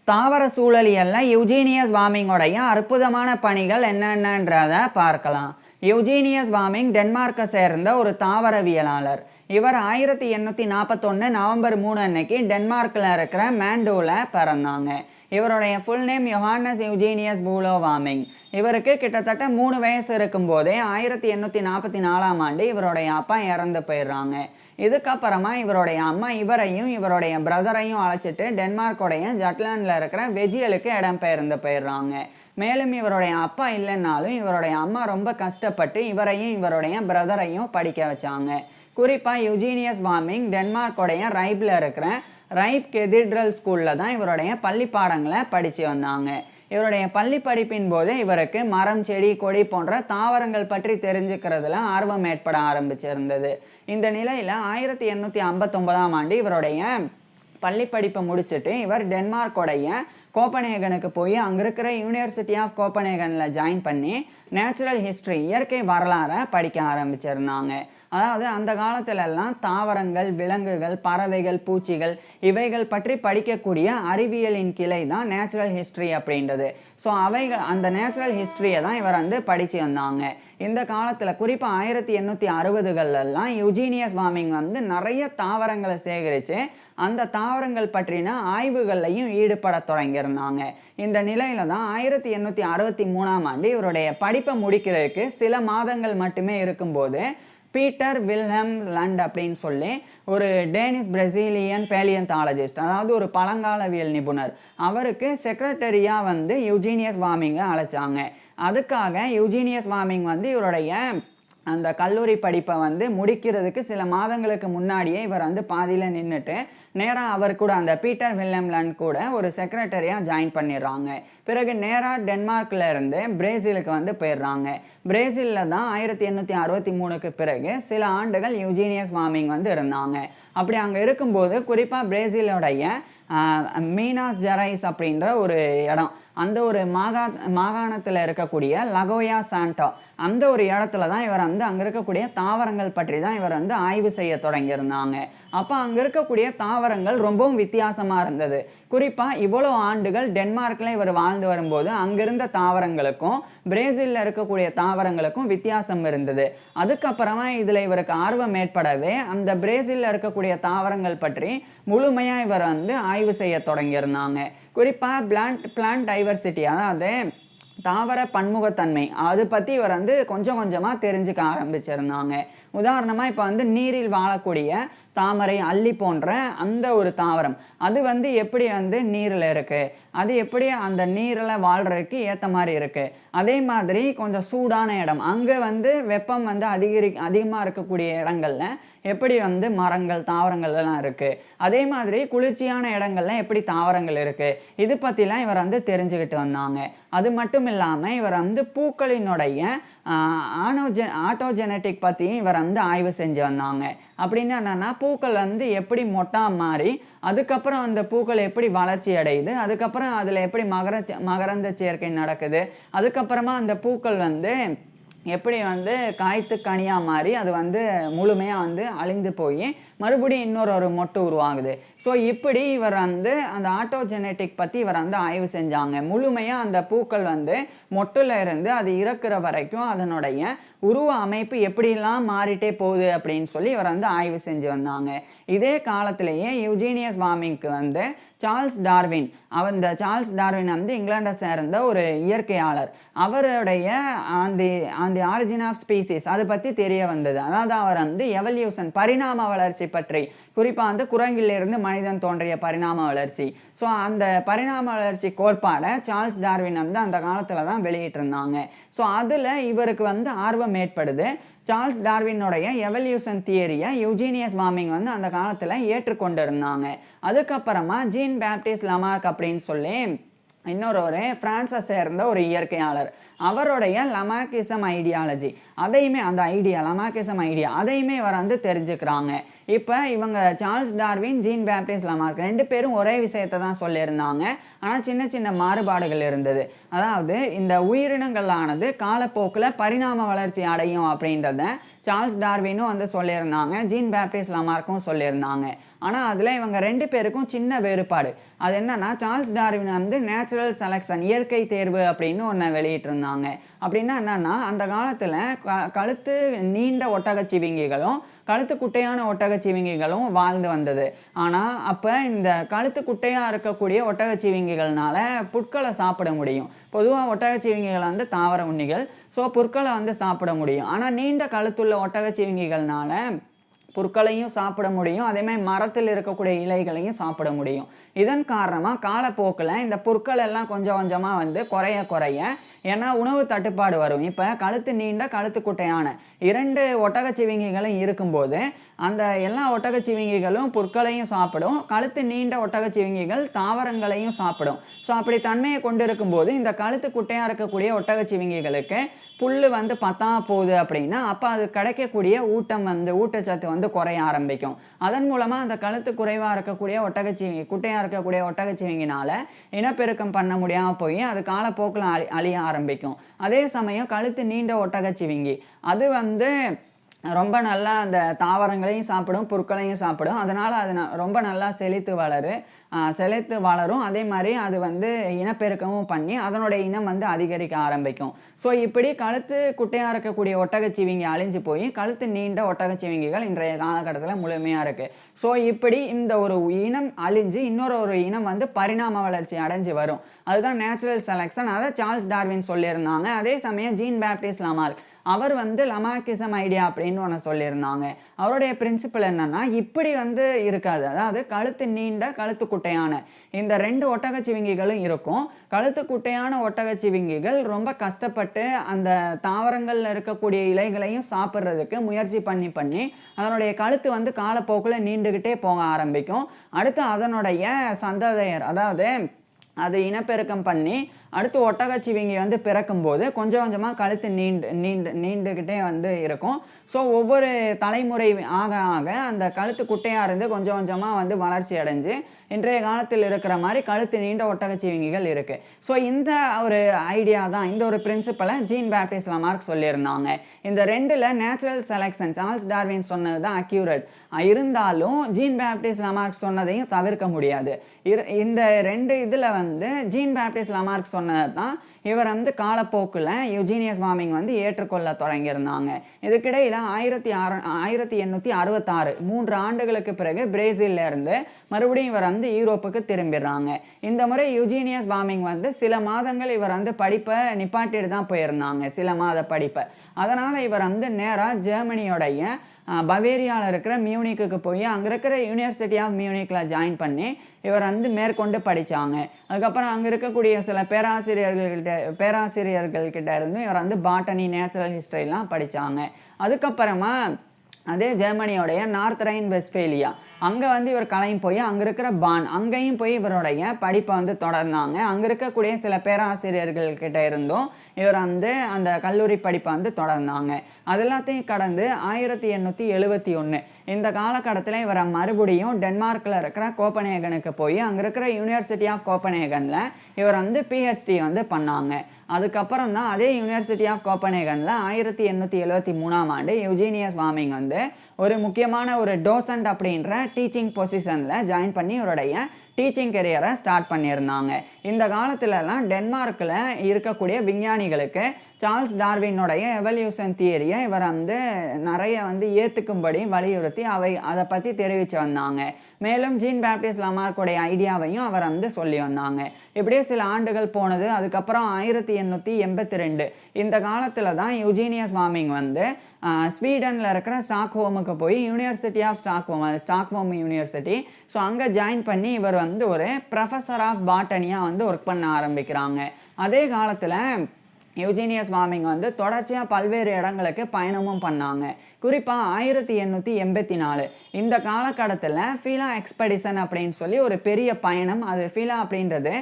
தாவர சூழலியல்ல யூஜீனியஸ் வார்மிங்கோடைய அற்புதமான பணிகள் என்னென்னன்றத பார்க்கலாம். யூஜீனியஸ் வார்மிங் டென்மார்க்கை சேர்ந்த ஒரு தாவரவியலாளர். இவர் 1841 நவம்பர் 3 அன்னைக்கு டென்மார்க்கில் இருக்கிற மேண்டோவில் பிறந்தாங்க. இவருடைய ஃபுல் நேம் யோஹானஸ் யூஜீனியஸ் பூலோ வார்மிங். இவருக்கு கிட்டத்தட்ட 3 வயசு இருக்கும்போதே 1844ஆம் ஆண்டு இவருடைய அப்பா இறந்து போயிடுறாங்க. இதுக்கப்புறமா இவருடைய அம்மா இவரையும் இவருடைய பிரதரையும் அழைச்சிட்டு டென்மார்க்கோடைய ஜட்லாண்டில் இருக்கிற வெஜியலுக்கு இடம்பெயர்ந்து போயிடுறாங்க. மேலும் இவருடைய அப்பா இல்லைன்னாலும் இவருடைய அம்மா ரொம்ப கஷ்டப்பட்டு இவரையும் இவருடைய பிரதரையும் படிக்க வச்சாங்க. குறிப்பாக யூஜீனியஸ் வார்மிங் டென்மார்க்கோடைய ரைப்பில் இருக்கிற ரைப் கெதீட்ரல் ஸ்கூலில் தான் இவருடைய பள்ளி பாடங்களை படித்து வந்தாங்க. இவருடைய பள்ளி படிப்பின் போது இவருக்கு மரம், செடி, கொடி போன்ற தாவரங்கள் பற்றி தெரிஞ்சுக்கிறதுல ஆர்வம் ஏற்பட ஆரம்பிச்சிருந்தது. இந்த நிலையில் 1859ஆம் ஆண்டு இவருடைய பள்ளி படிப்பை முடிச்சுட்டு இவர் டென்மார்க்கோடைய கோப்பனேகனுக்கு போய் அங்கே இருக்கிற யூனிவர்சிட்டி ஆஃப் கோப்பனேகனில் ஜாயின் பண்ணி நேச்சுரல் ஹிஸ்ட்ரி, இயற்கை வரலாறை படிக்க ஆரம்பிச்சிருந்தாங்க. அதாவது அந்த காலத்திலெல்லாம் தாவரங்கள், விலங்குகள், பறவைகள், பூச்சிகள் இவைகள் பற்றி படிக்கக்கூடிய அறிவியலின் கிளை தான் நேச்சுரல் ஹிஸ்ட்ரி அப்படின்றது. ஸோ அந்த நேச்சுரல் ஹிஸ்ட்ரியை தான் இவர் படித்து வந்தாங்க. இந்த காலத்தில் குறிப்பாக 1860களெல்லாம் யூஜீனியஸ் வார்மிங் நிறைய தாவரங்களை சேகரித்து அந்த தாவரங்கள் பற்றின ஆய்வுகள்லையும் ஈடுபட தொடங்கியிருந்தாங்க. இந்த நிலையில தான் 1863ஆம் ஆண்டு இவருடைய படிப்பை முடிக்கிறதுக்கு சில மாதங்கள் மட்டுமே இருக்கும்போது பீட்டர் வில்ஹெம் லண்ட் அப்படின்னு சொல்லி ஒரு டேனிஷ் பிரசீலியன் பேலியன்டாலஜிஸ்ட், அதாவது ஒரு பழங்காலவியல் நிபுணர், அவருக்கு செக்ரட்டரியாக யூஜீனியஸ் வார்மிங்கை அழைச்சாங்க. அதுக்காக யூஜீனியஸ் வார்மிங் இவருடைய அந்த கல்லூரி படிப்பை முடிக்கிறதுக்கு சில மாதங்களுக்கு முன்னாடியே இவர் பாதியில் நின்றுட்டு நேராக அவர் கூட அந்த பீட்டர் வில்ஹெம் லண்ட் கூட ஒரு செக்ரட்டரியாக ஜாயின் பண்ணிடுறாங்க. பிறகு நேராக டென்மார்க்கில் இருந்து பிரேசிலுக்கு போயிடுறாங்க. பிரேசிலில் தான் 1863க்கு பிறகு சில ஆண்டுகள் யூஜீனியஸ் வார்மிங் இருந்தாங்க. அப்படி அங்கே இருக்கும்போது குறிப்பாக பிரேசிலோடைய மீனாஸ் ஜெரைஸ் அப்படின்ற ஒரு இடம், அந்த ஒரு மாகாணத்தில் இருக்கக்கூடிய லகோயா சாண்டோ, அந்த ஒரு இடத்துல தான் இவர் அங்கே இருக்கக்கூடிய தாவரங்கள் பற்றி தான் இவர் ஆய்வு செய்ய தொடங்கியிருந்தாங்க. அப்போ அங்கே இருக்கக்கூடிய தாவரங்கள் ரொம்பவும் வித்தியாசமாக இருந்தது. குறிப்பாக இவ்வளோ ஆண்டுகள் டென்மார்க்கில் இவர் வாழ்ந்து வரும்போது அங்கிருந்த தாவரங்களுக்கும் பிரேசிலில் இருக்கக்கூடிய தாவரங்களுக்கும் வித்தியாசம் இருந்தது. அதுக்கப்புறமா இதில் இவருக்கு ஆர்வம் ஏற்படவே அந்த பிரேசிலில் இருக்கக்கூடிய தாவரங்கள் பற்றி முழுமையாக இவர் ஆய்வு செய்ய தொடங்கியிருந்தாங்க. குறிப்பாக பிளான்ட் டைவர்சிட்டி, அதாவது தாவர பன்முகத்தன்மை, அது பற்றி இவர் கொஞ்சம் கொஞ்சமாக தெரிஞ்சுக்க ஆரம்பிச்சிருந்தாங்க. உதாரணமாக இப்போ நீரில் வாழக்கூடிய தாமரை, அல்லி போன்ற அந்த ஒரு தாவரம் அது எப்படி நீரில் இருக்குது, அது எப்படி அந்த நீரில் வாழ்கிறதுக்கு ஏற்ற மாதிரி இருக்குது. அதே மாதிரி கொஞ்சம் சூடான இடம், அங்கே வெப்பம் அதிகமாக இருக்கக்கூடிய இடங்கள்ல எப்படி மரங்கள், தாவரங்கள் எல்லாம் இருக்குது. அதே மாதிரி குளிர்ச்சியான இடங்கள்ல எப்படி தாவரங்கள் இருக்குது, இது பற்றிலாம் இவர் தெரிஞ்சுக்கிட்டு வந்தாங்க. அது மட்டும் இல்லாமல் இவர் பூக்களினுடைய ஆட்டோஜெனட்டிக் பற்றியும் இவர் ஆய்வு செஞ்சு வந்தாங்க. அப்படின்னு என்னன்னா, பூக்கள் எப்படி மொட்டா மாறி அதுக்கப்புறம் அந்த பூக்கள் எப்படி வளர்ச்சி அடையுது, அதுக்கப்புறம் அதில் எப்படி மகரந்த சேர்க்கை நடக்குது, அதுக்கப்புறமா அந்த பூக்கள் எப்படி காய்த்து கனியாக மாறி அது முழுமையாக அழிந்து போய் மறுபடியும் இன்னொரு மொட்டு உருவாகுது. ஸோ இப்படி இவர் அந்த ஆட்டோஜெனட்டிக் பற்றி இவர் ஆய்வு செஞ்சாங்க. முழுமையாக அந்த பூக்கள் மொட்டில் இருந்து அது இறக்குற வரைக்கும் அதனுடைய உருவ அமைப்பு எப்படிலாம் மாறிட்டே போகுது அப்படின்னு சொல்லி இவர் ஆய்வு செஞ்சு வந்தாங்க. இதே காலத்திலேயே யூஜீனியஸ் வார்மிங்க்கு சார்ல்ஸ் டார்வின், அந்த சார்ல்ஸ் டார்வின் இங்கிலாண்டை சேர்ந்த ஒரு இயற்கையாளர், அவருடைய அந்த ஆரிஜின் ஆஃப் ஸ்பீசிஸ் அதை பற்றி தெரிய வந்தது. அதாவது அவர் எவல்யூஷன், பரிணாம வளர்ச்சி பற்றி, குறிப்பாக குரங்கிலிருந்து மனிதன் தோன்றிய பரிணாம வளர்ச்சி. ஸோ அந்த பரிணாம வளர்ச்சி கோட்பாடை சார்ல்ஸ் டார்வின் அந்த காலத்தில் தான் வெளியிட்டிருந்தாங்க. ஸோ அதில் இவருக்கு ஆர்வம் ஏற்படுது. சார்ல்ஸ் டார்வினுடைய எவல்யூஷன் தியரியை யூஜீனியஸ் வார்மிங் அந்த காலத்தில் ஏற்றுக்கொண்டு இருந்தாங்க. அதுக்கப்புறமா ஜீன் பேப்டிஸ்ட் லமார்க் அப்படின்னு சொல்லி இன்னொரு பிரான்ஸை சேர்ந்த ஒரு இயற்கையாளர், அவருடைய லமார்க்கிசம் ஐடியாலஜி, அதையுமே அந்த ஐடியா லமார்க்கிசம் ஐடியா அதையுமே இவர் தெரிஞ்சுக்கிறாங்க. இப்போ இவங்க Charles Darwin, Jean Baptiste Lamarck 2 பேரும் ஒரே விஷயத்தை தான் சொல்லியிருந்தாங்க. ஆனால் சின்ன சின்ன மாறுபாடுகள் இருந்தது. அதாவது இந்த உயிரினங்களானது காலப்போக்கில் பரிணாம வளர்ச்சி அடையும் அப்படின்றத சார்ல்ஸ் டார்வினும் வந்து சொல்லியிருந்தாங்க, ஜீன் பேப்டிஸ்ட் லமார்க்கும் சொல்லியிருந்தாங்க. ஆனால் அதில் இவங்க 2 பேருக்கும் சின்ன வேறுபாடு. அது என்னன்னா, சார்ல்ஸ் டார்வின் வந்து நேச்சுரல் செலெக்ஷன், இயற்கை தேர்வு அப்படின்னு ஒன்று வெளியிட்டிருந்தாங்க. அப்படின்னா என்னன்னா, அந்த காலத்தில் கழுத்து நீண்ட ஒட்டகச்சிவிங்கிகளும் கழுத்து குட்டையான ஒட்டகச்சிவிங்கிகளும் வாழ்ந்து வந்தது. ஆனால் அப்போ இந்த கழுத்து குட்டையாக இருக்கக்கூடிய ஒட்டகச்சிவிங்கிகள்னால புற்களை சாப்பிட முடியும். பொதுவாக ஒட்டகச்சிவிங்கிகள் வந்து தாவர உண்ணிகள், ஸோ புற்களை வந்து சாப்பிட முடியும். ஆனால் நீண்ட கழுத்துள்ள ஒட்டகச்சிவிங்கிகள்னால புற்களையும் சாப்பிட முடியும், அதேமாதிரி மரத்தில் இருக்கக்கூடிய இலைகளையும் சாப்பிட முடியும். இதன் காரணமாக காலப்போக்கில் இந்த புற்கள் எல்லாம் கொஞ்சம் கொஞ்சமாக வந்து குறைய ஏன்னா உணவு தட்டுப்பாடு வரும். இப்போ கழுத்து நீண்ட கழுத்து குட்டையான 2 ஒட்டகச்சிவிங்கிகளும் இருக்கும்போது அந்த எல்லா ஒட்டகச்சிவிங்கிகளும் புற்களையும் சாப்பிடும், கழுத்து நீண்ட ஒட்டகச்சிவிங்கிகள் தாவரங்களையும் சாப்பிடும். ஸோ அப்படி தன்மையை கொண்டு இருக்கும்போது இந்த கழுத்து குட்டையாக இருக்கக்கூடிய ஒட்டகச்சிவிங்கிகளுக்கு புல் வந்து பத்தாம போகுது அப்படின்னா அப்போ அது கிடைக்கக்கூடிய ஊட்டச்சத்து வந்து குறைய ஆரம்பிக்கும். அதன் மூலமாக அந்த கழுத்து குறைவாக இருக்கக்கூடிய குட்டையாக இருக்கக்கூடிய ஒட்டகச்சிவிங்கினால இனப்பெருக்கம் பண்ண முடியாமல் போய் அது காலப்போக்கில் அழிய ஆரம்பிக்கும். அதே சமயம் கழுத்து நீண்ட ஒட்டகச்சிவிங்கி அது வந்து ரொம்ப நல்லா அந்த தாவரங்களையும் சாப்பிடும், புற்களையும் சாப்பிடும். அதனால் அது ரொம்ப நல்லா செழித்து வளரும். அதே மாதிரி அது வந்து இனப்பெருக்கமும் பண்ணி அதனுடைய இனம் வந்து அதிகரிக்க ஆரம்பிக்கும். ஸோ இப்படி கழுத்து குட்டையாக இருக்கக்கூடிய ஒட்டகச்சிவிங்கி அழிஞ்சு போய் கழுத்து நீண்ட ஒட்டகச்சிவிங்கிகள் இன்றைய காலகட்டத்தில் முழுமையாக இருக்குது. ஸோ இப்படி இந்த ஒரு இனம் அழிஞ்சு இன்னொரு இனம் வந்து பரிணாம வளர்ச்சி அடைஞ்சு வரும். அதுதான் நேச்சுரல் செலெக்ஷன். அதை சார்ல்ஸ் டார்வின் சொல்லியிருந்தாங்க. அதே சமயம் ஜீன் பேப்டிஸ்ட் லமார்க் அவர் வந்து லமார்க்கிசம் ஐடியா அப்படின்னு ஒன்று சொல்லியிருந்தாங்க. அவருடைய பிரின்சிபல் என்னன்னா, இப்படி வந்து இருக்காது. அதாவது கழுத்து நீண்ட கழுத்து குட்டையான இந்த 2 ஒட்டகச்சிவிங்கிகளும் இருக்கும். கழுத்து குட்டையான ஒட்டகச்சிவிங்கிகள் ரொம்ப கஷ்டப்பட்டு அந்த தாவரங்களில் இருக்கக்கூடிய இலைகளையும் சாப்பிட்றதுக்கு முயற்சி பண்ணி அதனுடைய கழுத்து வந்து காலப்போக்கில் நீண்டுக்கிட்டே போக ஆரம்பிக்கும். அடுத்து அதனுடைய சந்ததியர், அதாவது அது இனப்பெருக்கம் பண்ணி அடுத்து ஒட்டகச்சிவிங்கி வந்து பிறக்கும்போது கொஞ்சம் கொஞ்சமாக கழுத்து நீண்டுக்கிட்டே வந்து இருக்கும். ஸோ ஒவ்வொரு தலைமுறை ஆக அந்த கழுத்து குட்டையாக இருந்து கொஞ்சம் கொஞ்சமாக வந்து வளர்ச்சி அடைஞ்சு இன்றைய காலத்தில் இருக்கிற மாதிரி கழுத்து நீண்ட ஒட்டகச்சிவிங்கிகள் இருக்குது. ஸோ இந்த ஒரு ஐடியா தான், இந்த ஒரு பிரின்சிபலை ஜீன் பேப்டிஸ்ட் லமார்க் சொல்லியிருந்தாங்க. இந்த 2ல் நேச்சுரல் செலெக்ஷன் சார்ல்ஸ் டார்வின் சொன்னது தான் அக்யூரேட். இருந்தாலும் ஜீன் பேப்டிஸ்ட் லமார்க் சொன்னதையும் தவிர்க்க முடியாது. இந்த 2 இதில் வந்து ஜீன் பேப்டிஸ்ட் லமார்க் சொன்னது தான் இவர் வந்து காலப்போக்கில் யூஜீனியஸ் வார்மிங் வந்து ஏற்றுக்கொள்ள தொடங்கியிருந்தாங்க. இதுக்கிடையில் 1866 3 ஆண்டுகளுக்கு பிறகு பிரேசில்ல இருந்து மறுபடியும் இவர் வந்து யூரோப்புக்கு திரும்பிடுறாங்க. இந்த முறை யூஜீனியஸ் வார்மிங் வந்து சில மாதங்கள் இவர் வந்து படிப்பை நிப்பாட்டிட்டு தான் போயிருந்தாங்க, சில மாத படிப்பை. அதனால் இவர் வந்து நேராக ஜெர்மனியோடைய பவேரியாவில் இருக்கிற மியூனிக்கு போய் அங்கே இருக்கிற யூனிவர்சிட்டி ஆஃப் மியூனிக்கில் ஜாயின் பண்ணி இவர் வந்து மேற்கொண்டு படித்தாங்க. அதுக்கப்புறம் அங்கே இருக்கக்கூடிய சில பேராசிரியர்கள்கிட்ட இருந்து இவர் வந்து பாட்டனி, நேச்சுரல் ஹிஸ்டரிலாம் படித்தாங்க. அதுக்கப்புறமா அதே ஜெர்மனியோடைய நார்த் ரைன் வெஸ்ட்ஃபேலியா அங்கே வந்து இவர் கிளம்பி போய் அங்கே இருக்கிற அங்கேயும் போய் இவருடைய படிப்பை வந்து தொடர்ந்தாங்க. அங்கே இருக்கக்கூடிய சில பேராசிரியர்கள்கிட்ட இருந்தும் இவர் வந்து அந்த கல்லூரி படிப்பை வந்து தொடர்ந்தாங்க. அது எல்லாத்தையும் கடந்து 1871 இந்த காலகட்டத்தில் இவரை மறுபடியும் டென்மார்க்கில் இருக்கிற கோப்பனேகனுக்கு போய் அங்கே இருக்கிற யூனிவர்சிட்டி ஆஃப் கோப்பனேகனில் இவர் வந்து பிஹெச்டி வந்து பண்ணாங்க. அதுக்கப்புறம் தான் அதே யூனிவர்சிட்டி ஆஃப் கோப்பனேகனில் 1873ஆம் ஆண்டு யூஜீனியஸ் வார்மிங் வந்து ஒரு முக்கியமான ஒரு டோசன்ட் அப்படின்ற டீச்சிங் பொசிஷனில் ஜாயின் பண்ணி இவருடைய டீச்சிங் கெரியரை ஸ்டார்ட் பண்ணியிருந்தாங்க. இந்த காலத்துலலாம் டென்மார்க்கில் இருக்கக்கூடிய விஞ்ஞானிகளுக்கு சார்ல்ஸ் டார்வினுடைய எவல்யூஷன் தியரியை இவர் வந்து நிறைய வந்து ஏற்றுக்கும்படி வலியுறுத்தி அதை பற்றி தெரிவித்து வந்தாங்க. மேலும் ஜீன் பேப்டிஸ்ட் லமார்க்குடைய ஐடியாவையும் அவர் வந்து சொல்லி வந்தாங்க. இப்படியே சில ஆண்டுகள் போனது. அதுக்கப்புறம் 1882 இந்த காலத்தில் தான் யூஜீனியஸ் வார்மிங் வந்து ஸ்வீடனில் இருக்கிற ஸ்டாக்ஹோமுக்கு போய் university of Stockholm university, so அங்கே ஜாயின் பண்ணி இவர் வந்து ஒரு ப்ரொஃபஸர் ஆஃப் பாட்டனியாக வந்து ஒர்க் பண்ண ஆரம்பிக்கிறாங்க. அதே காலத்தில் யூஜீனியஸ் வார்மிங் வந்து தொடர்ச்சியாக பல்வேறு இடங்களுக்கு பயணமும் பண்ணாங்க. குறிப்பாக 1884 இந்த காலகட்டத்தில் ஃபீலா எக்ஸ்பெடிஷன் அப்படின்னு சொல்லி ஒரு பெரிய பயணம். அது ஃபீலா அப்படின்றது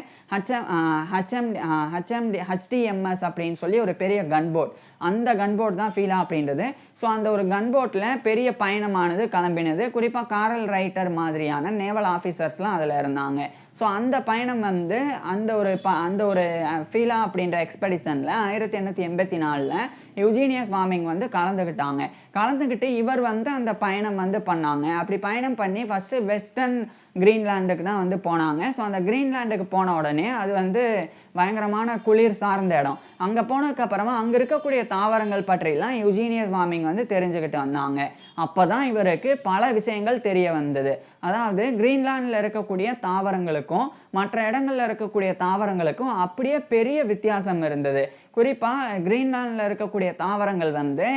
HTMS அப்படின்னு சொல்லி ஒரு பெரிய கன்போட். அந்த கன்போட் தான் ஃபீலா அப்படின்றது. ஸோ அந்த ஒரு கன்போட்டில் பெரிய பயணமானது கிளம்பினது. குறிப்பாக காரல் ரைட்டர் மாதிரியான நேவல் ஆஃபீஸர்ஸ்லாம் அதில் இருந்தாங்க. ஸோ அந்த பயணம் வந்து அந்த ஒரு ஃபீலா அப்படின்ற எக்ஸ்பெடிஷனில் 1884 யூஜீனியஸ் வார்மிங் வந்து கலந்துக்கிட்டு இவர் வந்து அந்த பயணம் வந்து பண்ணாங்க. அப்படி பயணம் பண்ணி ஃபஸ்ட்டு வெஸ்டர்ன் கிரீன்லாண்டுக்கு தான் வந்து போனாங்க. ஸோ அந்த கிரீன்லாண்டுக்கு போன உடனே அது வந்து பயங்கரமான குளிர் சார்ந்த இடம். அங்கே போனதுக்கப்புறமா அங்கே இருக்கக்கூடிய தாவரங்கள் பற்றிலாம் யூஜீனியஸ் வார்மிங் வந்து தெரிஞ்சுக்கிட்டு வந்தாங்க. அப்போ தான் இவருக்கு பல விஷயங்கள் தெரிய வந்தது. அதாவது கிரீன்லாண்டில் இருக்கக்கூடிய தாவரங்களுக்கும் மற்ற இடங்களில் இருக்கக்கூடிய தாவரங்களுக்கும் அப்படியே பெரிய வித்தியாசம் இருந்தது. குறிப்பாக கிரீன்லாண்டில் இருக்கக்கூடிய தாவரங்கள் வந்து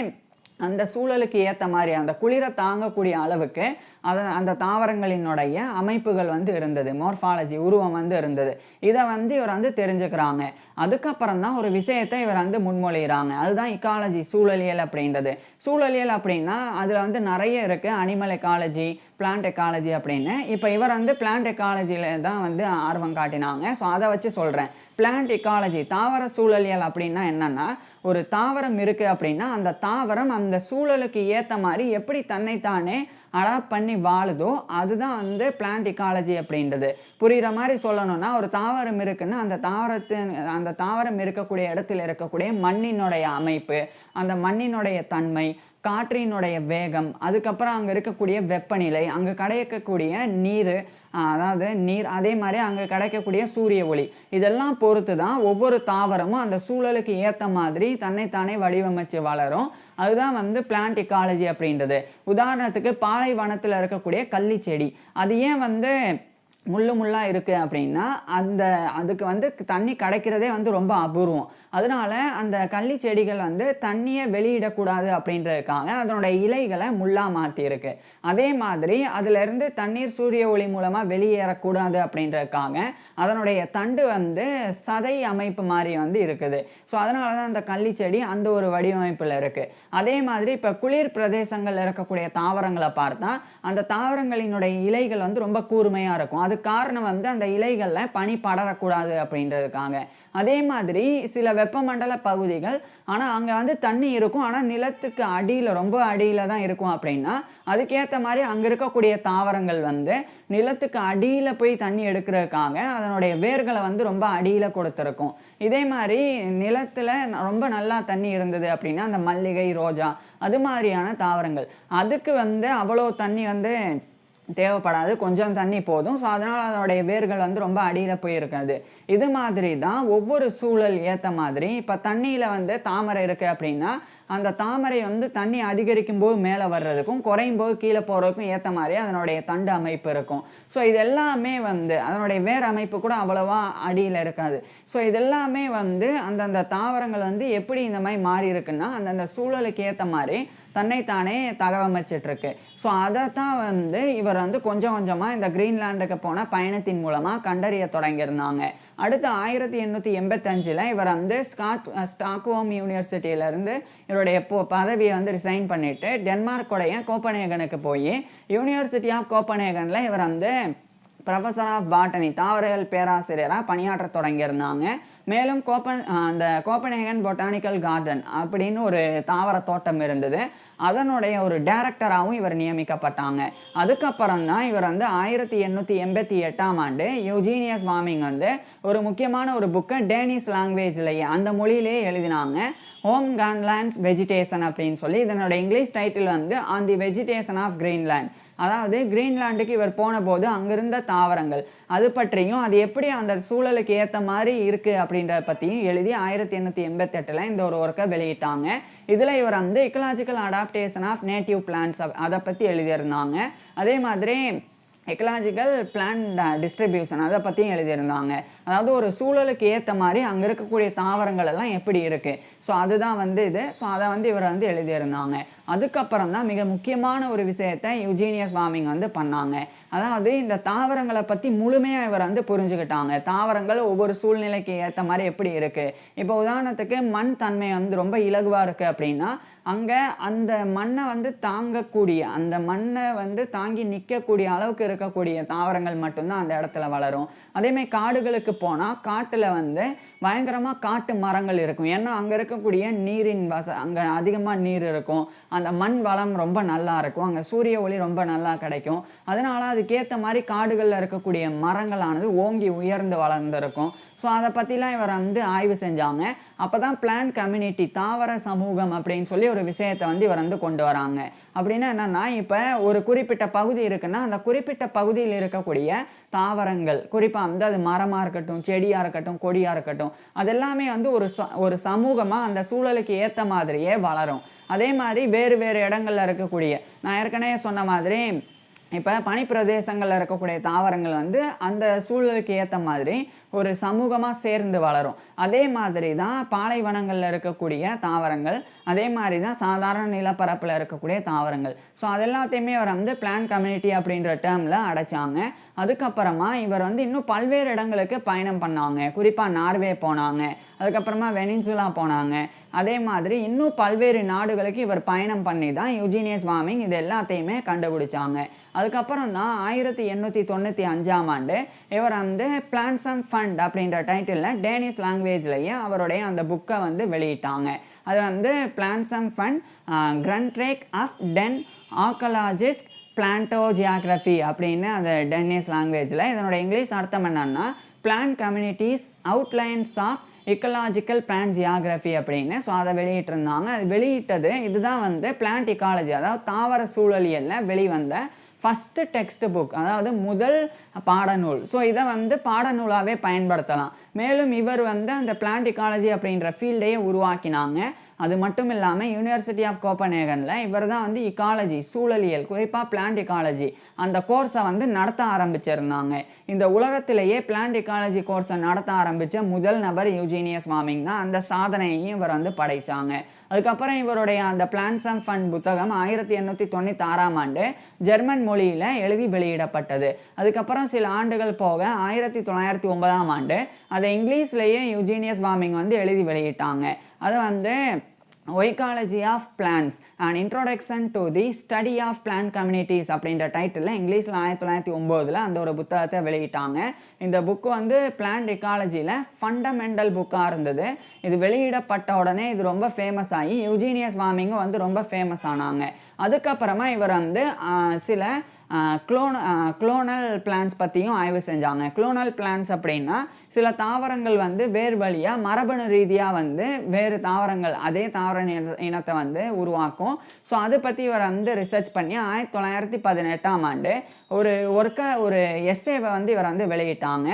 அந்த சூழலுக்கு ஏற்ற மாதிரி அந்த குளிரை தாங்கக்கூடிய அளவுக்கு அந்த தாவரங்களினுடைய அமைப்புகள் வந்து இருந்தது. மார்ஃபாலஜி உருவம் வந்து இருந்தது. இதை வந்து இவர் வந்து தெரிஞ்சுக்கிறாங்க. அதுக்கப்புறம் தான் ஒரு விஷயத்தை இவர் வந்து முன்மொழிகிறாங்க. அதுதான் இக்காலஜி, சூழலியல் அப்படின்றது. சூழலியல் அப்படின்னா அதில் வந்து நிறைய இருக்குது. அனிமல் எக்காலஜி, பிளான்ட் எக்காலஜி அப்படின்னு. இப்போ இவர் வந்து பிளான்ட் எக்காலஜியில் தான் வந்து ஆர்வம் காட்டினாங்க. ஸோ அதை வச்சு சொல்கிறேன். பிளான்ட் எக்காலஜி, தாவர சூழலியல் அப்படின்னா என்னென்னா, ஒரு தாவரம் இருக்குது அப்படின்னா அந்த தாவரம் அந்த சூழலுக்கு ஏற்ற மாதிரி எப்படி தன்னைத்தானே அடாப்ட் பண்ணி வாழுதோ அதுதான் வந்து பிளான்ட் எக்காலஜி அப்படின்றது. புரிகிற மாதிரி சொல்லணும்னா, ஒரு தாவரம் இருக்குன்னா அந்த தாவரம் இருக்கக்கூடிய இடத்துல இருக்கக்கூடிய மண்ணினுடைய அமைப்பு, அந்த மண்ணினுடைய தன்மை, காற்றினுடைய வேகம், அதுக்கப்புறம் அங்கே இருக்கக்கூடிய வெப்பநிலை, அங்கே கிடைக்கக்கூடிய நீர், அதே மாதிரி அங்கே கிடைக்கக்கூடிய சூரிய ஒளி, இதெல்லாம் பொறுத்து தான் ஒவ்வொரு தாவரமும் அந்த சூழலுக்கு ஏற்ற மாதிரி தன்னைத்தானே வடிவமைச்சு வளரும். அதுதான் வந்து பிளான்ட் எக்காலஜி அப்படின்றது. உதாரணத்துக்கு பாலைவனத்தில் இருக்கக்கூடிய கள்ளி செடி, அது ஏன் வந்து முள்ளாக இருக்குது அப்படின்னா அதுக்கு வந்து தண்ணி கிடைக்கிறதே வந்து ரொம்ப அபூர்வம். அதனால அந்த கள்ளி செடிகள் வந்து தண்ணியை வெளியிடக்கூடாது அப்படின்றதுக்காக அதனுடைய இலைகளை முள்ளாக மாற்றியிருக்கு. அதே மாதிரி அதிலிருந்து தண்ணீர் சூரிய ஒளி மூலமாக வெளியேறக்கூடாது அப்படின்றதுக்காக அதனுடைய தண்டு வந்து சதை அமைப்பு மாதிரி வந்து இருக்குது. ஸோ அதனால தான் அந்த கள்ளி செடி அந்த ஒரு வடிவமைப்பில் இருக்குது. அதே மாதிரி இப்போ குளிர் பிரதேசங்களில் இருக்கக்கூடிய தாவரங்களை பார்த்தா அந்த தாவரங்களினுடைய இலைகள் வந்து ரொம்ப கூர்மையாக இருக்கும். அது காரணம் வந்து அந்த இலைகளில் பனி படரக்கூடாது அப்படின்றதுக்காக. அதே மாதிரி சில வெப்பமண்டல பகுதிகள், ஆனால் அங்கே வந்து தண்ணி இருக்கும், ஆனால் நிலத்துக்கு அடியில், ரொம்ப அடியில் தான் இருக்கும் அப்படின்னா அதுக்கேற்ற மாதிரி அங்கே இருக்கக்கூடிய தாவரங்கள் வந்து நிலத்துக்கு அடியில் போய் தண்ணி எடுக்கிறதுக்காக அதனுடைய வேர்களை வந்து ரொம்ப அடியில் கொடுத்துருக்கும். இதே மாதிரி நிலத்தில் ரொம்ப நல்லா தண்ணி இருந்தது அப்படின்னா அந்த மல்லிகை, ரோஜா, அது மாதிரியான தாவரங்கள், அதுக்கு வந்து அவ்வளோ தண்ணி வந்து தேவைப்படாது, கொஞ்சம் தண்ணி போதும். ஸோ அதனால் அதனுடைய வேர்கள் வந்து ரொம்ப அடியில் போயிருக்காது. இது மாதிரி தான் ஒவ்வொரு சூழல் ஏற்ற மாதிரி. இப்போ தண்ணியில் வந்து தாமரை இருக்குது அப்படின்னா அந்த தாமரை வந்து தண்ணி அதிகரிக்கும் போது மேலே வர்றதுக்கும் குறையும் போது கீழே போகிறதுக்கும் ஏற்ற மாதிரி அதனுடைய தண்டு அமைப்பு இருக்கும். ஸோ இது எல்லாமே வந்து அதனுடைய வேர் அமைப்பு கூட அவ்வளோவா அடியில் இருக்காது. ஸோ இதெல்லாமே வந்து அந்தந்த தாவரங்கள் வந்து எப்படி இந்த மாதிரி மாறி இருக்குன்னா அந்தந்த சூழலுக்கு ஏற்ற மாதிரி தன்னைத்தானே தகவமைச்சிட்ருக்கு. ஸோ அதை தான் வந்து இவர் வந்து கொஞ்சம் கொஞ்சமாக இந்த கிரீன்லாண்டுக்கு போன பயணத்தின் மூலமாக கண்டறிய தொடங்கியிருந்தாங்க. அடுத்து 1885 இவர் வந்து ஸ்டாக்ஹோம் யூனிவர்சிட்டியிலேருந்து இவருடைய பதவியை வந்து ரிசைன் பண்ணிவிட்டு டென்மார்க்குடைய கோப்பனேகனுக்கு போய் யூனிவர்சிட்டி ஆஃப் கோப்பனேகனில் இவர் வந்து ப்ரொஃபஸர் ஆஃப் பாட்டனி, தாவரவியல் பேராசிரியராக பணியாற்ற தொடங்கியிருந்தாங்க. மேலும் அந்த கோப்பனேகன் பொட்டானிக்கல் கார்டன் அப்படின்னு ஒரு தாவர தோட்டம் இருந்தது, அதனுடைய ஒரு டைரக்டராகவும் இவர் நியமிக்கப்பட்டாங்க. அதுக்கப்புறம் தான் இவர் வந்து 1888 யூஜீனியஸ் வார்மிங் வந்து ஒரு முக்கியமான ஒரு புக்கை டேனிஷ் லாங்குவேஜ்லேயே, அந்த மொழியிலேயே எழுதினாங்க. ஹோம் கிரீன்லாண்ட்ஸ் வெஜிடேஷன் அப்படின்னு சொல்லி. இதனோட இங்கிலீஷ் டைட்டில் வந்து on the vegetation of Greenland. அதாவது கிரீன்லாண்டுக்கு இவர் போன போது அங்கிருந்த தாவரங்கள் அது பற்றியும் அது எப்படி அந்த சூழலுக்கு ஏற்ற மாதிரி இருக்குது அப்படின்றத பற்றியும் எழுதி 1888 இந்த ஒரு ஒர்க்கை வெளியிட்டாங்க. இதில் இவர் வந்து ecological adaptation of native plants அதை பற்றி எழுதியிருந்தாங்க. அதே மாதிரி எக்கலாஜிக்கல் பிளான்ட் டிஸ்ட்ரிபியூஷன் அதை பற்றியும் எழுதியிருந்தாங்க. அதாவது ஒரு சூழலுக்கு ஏற்ற மாதிரி அங்கே இருக்கக்கூடிய தாவரங்கள் எல்லாம் எப்படி இருக்குது, ஸோ அதுதான் வந்து இது. ஸோ அதை வந்து இவர் வந்து எழுதியிருந்தாங்க. அதுக்கப்புறம் தான் மிக முக்கியமான ஒரு விஷயத்தை யூஜீனியஸ் வார்மிங் வந்து பண்ணாங்க. அதாவது இந்த தாவரங்களை பற்றி முழுமையாக இவர் வந்து புரிஞ்சுக்கிட்டாங்க. தாவரங்கள் ஒவ்வொரு சூழ்நிலைக்கு ஏற்ற மாதிரி எப்படி இருக்குது. இப்போ உதாரணத்துக்கு மண் தன்மை வந்து ரொம்ப இலகுவாக இருக்குது அப்படின்னா அங்கே அந்த மண்ணை வந்து தாங்கக்கூடிய, அந்த மண்ணை வந்து தாங்கி நிற்கக்கூடிய அளவுக்கு இருக்கக்கூடிய தாவரங்கள் மட்டும்தான் அந்த இடத்துல வளரும். அதேமாதிரி காடுகளுக்கு போனால் காட்டில் வந்து பயங்கரமாக காட்டு மரங்கள் இருக்கும். ஏன்னா அங்கே இருக்கக்கூடிய நீரின் அங்கே அதிகமாக நீர் இருக்கும். அந்த மண் வளம் ரொம்ப நல்லா இருக்கும். அங்கே சூரிய ஒளி ரொம்ப நல்லா கிடைக்கும். அதனால அதுக்கேற்ற மாதிரி காடுகளில் இருக்கக்கூடிய மரங்களானது ஓங்கி உயர்ந்து வளர்ந்துருக்கும். ஸோ அதை பற்றிலாம் இவர் வந்து ஆய்வு செஞ்சாங்க. அப்போ தான் பிளான்ட் கம்யூனிட்டி, தாவர சமூகம் அப்படின்னு சொல்லி ஒரு விஷயத்தை வந்து இவர் வந்து கொண்டு வராங்க. அப்படின்னா என்னென்னா, இப்போ ஒரு குறிப்பிட்ட பகுதி இருக்குன்னா அந்த குறிப்பிட்ட பகுதியில் இருக்கக்கூடிய தாவரங்கள், குறிப்பாக வந்து அது மரமாக இருக்கட்டும், செடியாக இருக்கட்டும், கொடியாக இருக்கட்டும், அதெல்லாமே வந்து ஒரு சமூகமாக அந்த சூழலுக்கு ஏற்ற மாதிரியே வளரும். அதே மாதிரி வேறு வேறு இடங்களில் இருக்கக்கூடிய, நான் ஏற்கனவே சொன்ன மாதிரி இப்போ பனிப்பிரதேசங்களில் இருக்கக்கூடிய தாவரங்கள் வந்து அந்த சூழலுக்கு ஏற்ற மாதிரி ஒரு சமூகமாக சேர்ந்து வளரும். அதே மாதிரி தான் பாலைவனங்களில் இருக்கக்கூடிய தாவரங்கள், அதே மாதிரி தான் சாதாரண நிலப்பரப்பில் இருக்கக்கூடிய தாவரங்கள். ஸோ அது எல்லாத்தையுமே அவர் வந்து பிளான்ட் கம்யூனிட்டி அப்படின்ற டேர்மில் அடைச்சாங்க. அதுக்கப்புறமா இவர் வந்து இன்னும் பல்வேறு இடங்களுக்கு பயணம் பண்ணாங்க. குறிப்பாக நார்வே போனாங்க, அதுக்கப்புறமா வெனின்சுலா போனாங்க. அதே மாதிரி இன்னும் பல்வேறு நாடுகளுக்கு இவர் பயணம் பண்ணி தான் யூஜீனியஸ் வார்மிங் இது எல்லாத்தையுமே கண்டுபிடிச்சாங்க. அதுக்கப்புறம் தான் 1895ஆம் ஆண்டு இவர் வந்து பிளான்ட்ஸ் அண்ட் ஃபண்ட் அப்படின்ற டைட்டிலில் டேனிஷ் லாங்குவேஜ்லேயே அவருடைய அந்த புக்கை வந்து வெளியிட்டாங்க. அது வந்து பிளான்ட்ஸ் அண்ட் ஃபண்ட் கிரண்ட்ரேக் ஆஃப் டென் ஆர்காலஜிஸ்ட் பிளான்டோஜியாகிரஃபி அப்படின்னு அந்த டென்னிஷ் லாங்குவேஜில். இதனோட இங்கிலீஷ் அர்த்தம் என்னன்னா plant communities outlines of ecological plant geography அப்படின்னு. ஸோ அதை வெளியிட்டிருந்தாங்க. அது வெளியிட்டது இதுதான் வந்து பிளான்ட் இக்காலஜி, அதாவது தாவர சூழலியலில் வெளிவந்த ஃபஸ்ட்டு டெக்ஸ்ட் புக், அதாவது முதல் பாடநூல். ஸோ இதை வந்து பாடநூலாகவே பயன்படுத்தலாம். மேலும் இவர் வந்து அந்த பிளான்ட் இக்காலஜி அப்படின்ற ஃபீல்டையே உருவாக்கினாங்க. அது மட்டும் இல்லாமல் யூனிவர்சிட்டி ஆஃப் கோப்பன்ஹேகனில் இவர் தான் வந்து இக்காலஜி, சூழலியல், குறிப்பாக பிளான்ட் இக்காலஜி அந்த கோர்ஸை வந்து நடத்த ஆரம்பிச்சிருந்தாங்க. இந்த உலகத்திலேயே பிளான்ட் இக்காலஜி கோர்ஸை நடத்த ஆரம்பித்த முதல் நபர் யூஜீனியஸ் வார்மிங் தான். அந்த சாதனையையும் இவர் வந்து படைத்தாங்க. அதுக்கப்புறம் இவருடைய அந்த பிளான்ட்ஸ் அண்ட் ஃபண்ட் புத்தகம் 1896ஆம் ஆண்டு ஜெர்மன் மொழியில் எழுதி வெளியிடப்பட்டது. அதுக்கப்புறம் சில ஆண்டுகள் போக 1909ஆம் ஆண்டு அதை இங்கிலீஷ்லேயே யூஜீனியஸ் வார்மிங் வந்து எழுதி வெளியிட்டாங்க. அது வந்து oecology of plants and introduction to the study of plant communities அப்படின்ற டைட்டிலில் இங்கிலீஷில் 1909 அந்த ஒரு புத்தகத்தை வெளியிட்டாங்க. இந்த புக்கு வந்து பிளான்ட் எக்காலஜியில் ஃபண்டமெண்டல் புக்காக இருந்தது. இது வெளியிடப்பட்ட உடனே இது ரொம்ப ஃபேமஸ் ஆகி யூஜீனியஸ் வார்மிங்கும் வந்து ரொம்ப ஃபேமஸ் ஆனாங்க. அதுக்கப்புறமா இவர் வந்து சில குளோனல் பிளான்ஸ் பற்றியும் ஆய்வு செஞ்சாங்க. குளோனல் பிளான்ஸ் அப்படின்னா சில தாவரங்கள் வந்து வேறு வழியாக மரபணு ரீதியாக வந்து வேறு தாவரங்கள் அதே தாவர இனத்தை வந்து உருவாக்கும். ஸோ அதை பற்றி இவர் வந்து ரிசர்ச் பண்ணி 1918ஆம் ஆண்டு ஒரு எஸ்ஸேவை வந்து இவர் வந்து வெளியிட்டாங்க.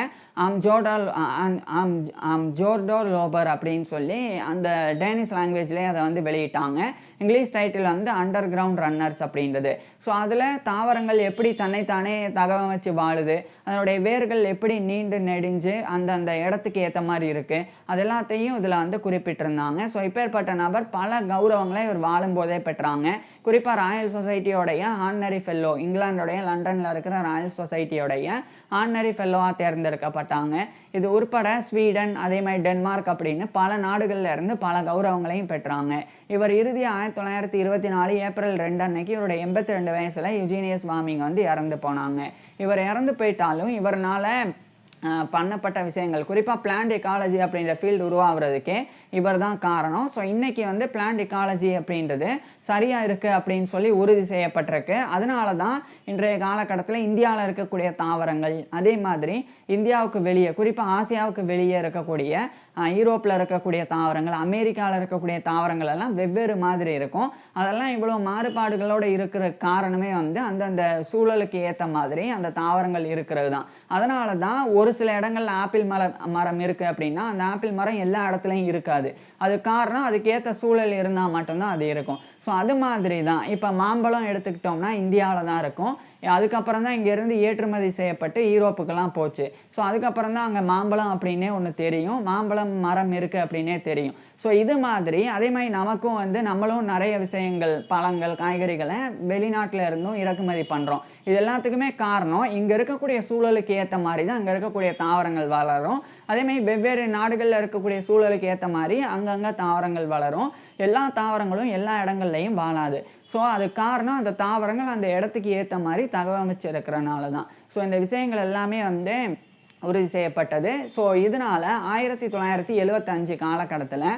ஜோர்டோ லோபர் அப்படின்னு சொல்லி அந்த டேனிஷ் லாங்குவேஜ்லேயே அதை வந்து வெளியிட்டாங்க. இங்கிலீஷ் டைட்டில் வந்து அண்டர் கிரவுண்ட் ரன்னர்ஸ் அப்படின்றது. ஸோ அதில் தாவரங்கள் எப்படி தன்னைத்தானே தகவமைச்சு வாழுது, அதனுடைய வேர்கள் எப்படி நீண்டு நெடிஞ்சு அந்தந்த இடத்துக்கு ஏற்ற மாதிரி இருக்குது, அது எல்லாத்தையும் இதில் வந்து குறிப்பிட்டிருந்தாங்க. ஸோ இப்பேற்பட்ட நபர் பல கௌரவங்களை இவர் வாழும்போதே பெற்றாங்க. குறிப்பாக ராயல் சொசைட்டியோடைய ஆனரி ஃபெல்லோ, இங்கிலாண்டோடைய லண்டனில் இருக்கிற ராயல் சொசைட்டியோடைய ஆனரி ஃபெல்லோவாக தேர்ந்தெடுக்கப்பட்டாங்க. இது உட்பட ஸ்வீடன், அதே மாதிரி டென்மார்க் அப்படின்னு பல நாடுகளில் இருந்து பல கௌரவங்களையும் பெற்றாங்க. இவர் இறுதி 1924 ஏப்ரல் 2 அன்னைக்கு இவருடைய 82 வயசில் யூஜீனியஸ் வார்மிங் வந்து இறந்து போனாங்க. இவர் இறந்து போயிட்டாலும் இவரால் பண்ணப்பட்ட விஷயங்கள், குறிப்பாக பிளான்ட் எக்காலஜி அப்படின்ற ஃபீல்டு உருவாகிறதுக்கே இவர் தான் காரணம். ஸோ இன்றைக்கி வந்து பிளான்ட் எக்காலஜி அப்படின்றது சரியாக இருக்குது அப்படின்னு சொல்லி உறுதி செய்யப்பட்டிருக்கு. அதனால தான் இன்றைய காலகட்டத்தில் இந்தியாவில் இருக்கக்கூடிய தாவரங்கள், அதே மாதிரி இந்தியாவுக்கு வெளியே, குறிப்பாக ஆசியாவுக்கு வெளியே இருக்கக்கூடிய யூரோப்பில் இருக்கக்கூடிய தாவரங்கள், அமெரிக்காவில் இருக்கக்கூடிய தாவரங்கள் எல்லாம் வெவ்வேறு மாதிரி இருக்கும். அதெல்லாம் இவ்வளோ மாறுபாடுகளோடு இருக்கிற காரணமே வந்து அந்தந்த சூழலுக்கு ஏற்ற மாதிரி அந்த தாவரங்கள் இருக்கிறது தான். அதனால தான் ஒரு சில இடங்கள்ல ஆப்பிள் மரம் இருக்குது அப்படின்னா அந்த ஆப்பிள் மரம் எல்லா இடத்துலையும் இருக்காது. அது காரணம் அதுக்கேற்ற சூழல் இருந்தால் மட்டும்தான் அது இருக்கும். ஸோ அது மாதிரி தான் இப்போ மாம்பழம் எடுத்துக்கிட்டோம்னா இந்தியாவில் தான் இருக்கும். அதுக்கப்புறம் தான் இங்கேருந்து ஏற்றுமதி செய்யப்பட்டு ஈரோப்புக்கெல்லாம் போச்சு. ஸோ அதுக்கப்புறம் தான் அங்கே மாம்பழம் அப்படின்னே ஒன்று தெரியும், மாம்பழம் மரம் இருக்குது அப்படின்னே தெரியும். ஸோ இது மாதிரி அதே மாதிரி நமக்கும் வந்து நம்மளும் நிறைய விஷயங்கள் பழங்கள் காய்கறிகளை வெளிநாட்டில் இருந்தும் இறக்குமதி பண்ணுறோம். இது எல்லாத்துக்குமே காரணம் இங்கே இருக்கக்கூடிய சூழலுக்கு ஏற்ற மாதிரி தான் அங்கே இருக்கக்கூடிய தாவரங்கள் வளரும். அதேமாதிரி வெவ்வேறு நாடுகளில் இருக்கக்கூடிய சூழலுக்கு ஏற்ற மாதிரி அங்கங்கே தாவரங்கள் வளரும். எல்லா தாவரங்களும் எல்லா இடங்கள்லையும் வாழாது. ஸோ அது காரணம் அந்த தாவரங்கள் அந்த இடத்துக்கு ஏற்ற மாதிரி தகவமைச்சு இருக்கிறனால தான். ஸோ இந்த விஷயங்கள் எல்லாமே வந்து உறுதி செய்யப்பட்டது. ஸோ இதனால் 1975 காலகட்டத்தில்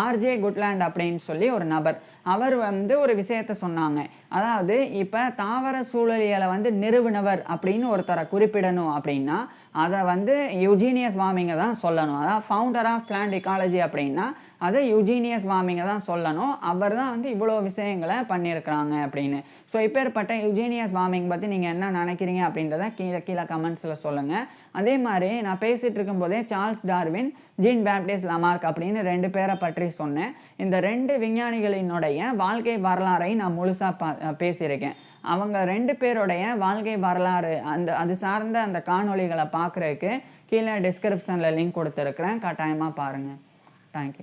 ஆர்ஜே குட்லேண்ட் அப்படின்னு சொல்லி ஒரு நபர் அவர் வந்து ஒரு விஷயத்த சொன்னாங்க. அதாவது இப்போ தாவர சூழலியலை வந்து நிறுவனவர் அப்படின்னு ஒருத்தரை குறிப்பிடணும் அப்படின்னா அதை வந்து யூஜீனியஸ் வார்மிங்கை தான் சொல்லணும். அதாவது ஃபவுண்டர் ஆஃப் பிளான்ட் இக்காலஜி அப்படின்னா அதை யூஜீனியஸ் வார்மிங்கை தான் சொல்லணும். அவர் தான் வந்து இவ்வளோ விஷயங்களை பண்ணியிருக்கிறாங்க அப்படின்னு. ஸோ இப்பேற்பட்ட யூஜீனியஸ் வார்மிங் பற்றி நீங்கள் என்ன நினைக்கிறீங்க அப்படின்றத கீழே கமெண்ட்ஸில் சொல்லுங்கள். அதே மாதிரி நான் பேசிகிட்டு இருக்கும்போதே Charles Darwin, Jean Baptiste Lamarck அப்படின்னு 2 பேரை பற்றி சொன்னேன். இந்த 2 விஞ்ஞானிகளினுடைய வாழ்க்கை வரலாறை நான் முழுசாக பேசியிருக்கேன். அவங்க 2 பேருடைய வாழ்க்கை வரலாறு அது சார்ந்த அந்த காணொளிகளை பார்க்குறதுக்கு கீழே டிஸ்கிரிப்ஷனில் லிங்க் கொடுத்துருக்குறேன். கட்டாயமாக பாருங்கள். தேங்க்யூ.